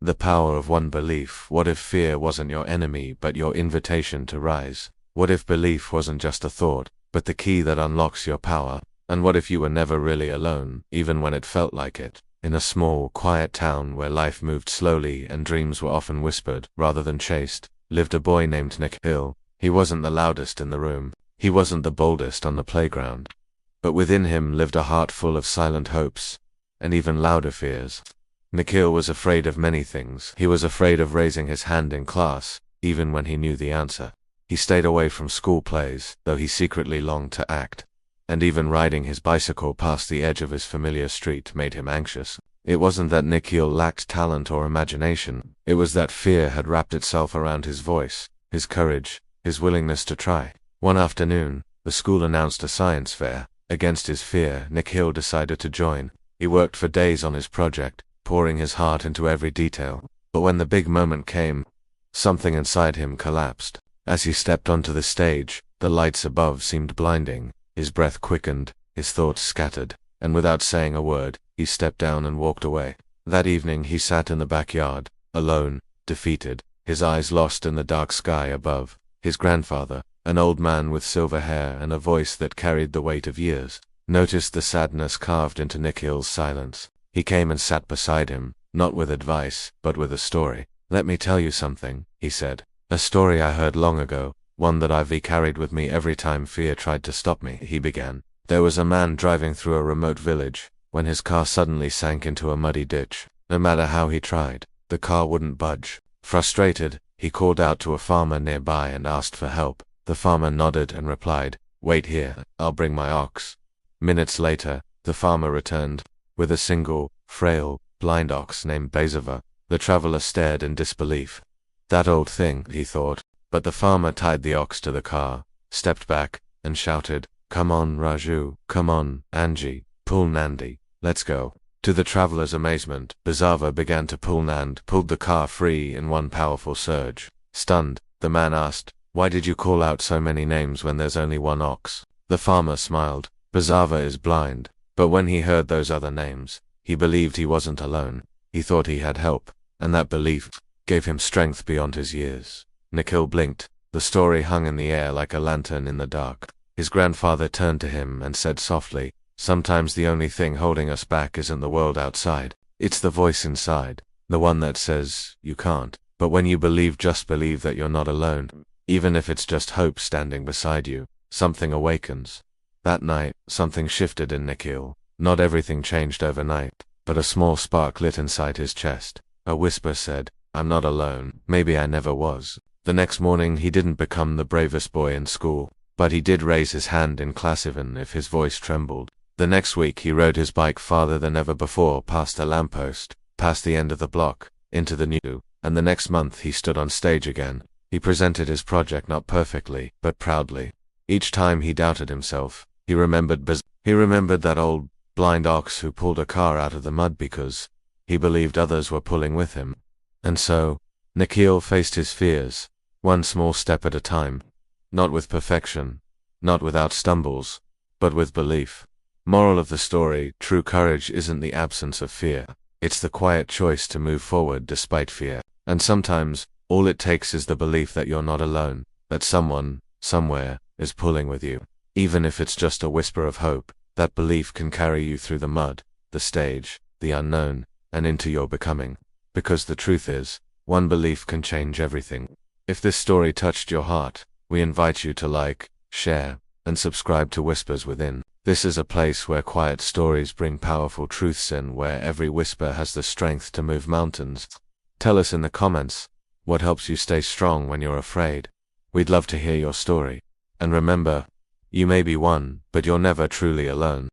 The power of one belief. What if fear wasn't your enemy but your invitation to rise? What if belief wasn't just a thought, but the key that unlocks your power? And what if you were never really alone, even when it felt like it? In a small, quiet town where life moved slowly and dreams were often whispered, rather than chased, lived a boy named Nikhil. He wasn't the loudest in the room. He wasn't the boldest on the playground. But within him lived a heart full of silent hopes, and even louder fears. Nikhil was afraid of many things. He was afraid of raising his hand in class, even when he knew the answer. He stayed away from school plays, though he secretly longed to act. And even riding his bicycle past the edge of his familiar street made him anxious. It wasn't that Nikhil lacked talent or imagination. It was that fear had wrapped itself around his voice, his courage, his willingness to try. One afternoon, the school announced a science fair. Against his fear, Nikhil decided to join. He worked for days on his project, pouring his heart into every detail. But when the big moment came, something inside him collapsed. As he stepped onto the stage, the lights above seemed blinding. His breath quickened, his thoughts scattered, and without saying a word, he stepped down and walked away. That evening he sat in the backyard, alone, defeated, his eyes lost in the dark sky above. His grandfather, an old man with silver hair and a voice that carried the weight of years, noticed the sadness carved into Nikhil's silence. He came and sat beside him, not with advice, but with a story. "Let me tell you something," he said. "A story I heard long ago, one that I've carried with me every time fear tried to stop me," he began. There was a man driving through a remote village, when his car suddenly sank into a muddy ditch. No matter how he tried, the car wouldn't budge. Frustrated, he called out to a farmer nearby and asked for help. The farmer nodded and replied, "Wait here, I'll bring my ox." Minutes later, the farmer returned, with a single, frail, blind ox named Bezava. The traveler stared in disbelief. That old thing, he thought. But the farmer tied the ox to the car, stepped back, and shouted, "Come on, Raju, come on, Angie, pull Nandi, let's go." To the traveler's amazement, Bezava began to pull Nand, pulled the car free in one powerful surge. Stunned, the man asked, "Why did you call out so many names when there's only one ox?" The farmer smiled. Bezava is blind, but when he heard those other names, he believed he wasn't alone. He thought he had help, and that belief gave him strength beyond his years. Nikhil blinked. The story hung in the air like a lantern in the dark. His grandfather turned to him and said softly, "Sometimes the only thing holding us back isn't the world outside. It's the voice inside, the one that says, you can't. But when you believe, just believe that you're not alone. Even if it's just hope standing beside you, something awakens." That night, something shifted in Nikhil. Not everything changed overnight, but a small spark lit inside his chest. A whisper said, "I'm not alone. Maybe I never was." The next morning he didn't become the bravest boy in school, but he did raise his hand in class even if his voice trembled. The next week he rode his bike farther than ever before, past a lamppost, past the end of the block, into the new, and the next month he stood on stage again. He presented his project not perfectly, but proudly. Each time he doubted himself. He remembered that old, blind ox who pulled a car out of the mud because he believed others were pulling with him. And so, Nikhil faced his fears, one small step at a time. Not with perfection, not without stumbles, but with belief. Moral of the story: true courage isn't the absence of fear. It's the quiet choice to move forward despite fear. And sometimes, all it takes is the belief that you're not alone, that someone, somewhere, is pulling with you. Even if it's just a whisper of hope, that belief can carry you through the mud, the stage, the unknown, and into your becoming. Because the truth is, one belief can change everything. If this story touched your heart, we invite you to like, share, and subscribe to Whispers Within. This is a place where quiet stories bring powerful truths in, where every whisper has the strength to move mountains. Tell us in the comments, what helps you stay strong when you're afraid? We'd love to hear your story. And remember, you may be one, but you're never truly alone.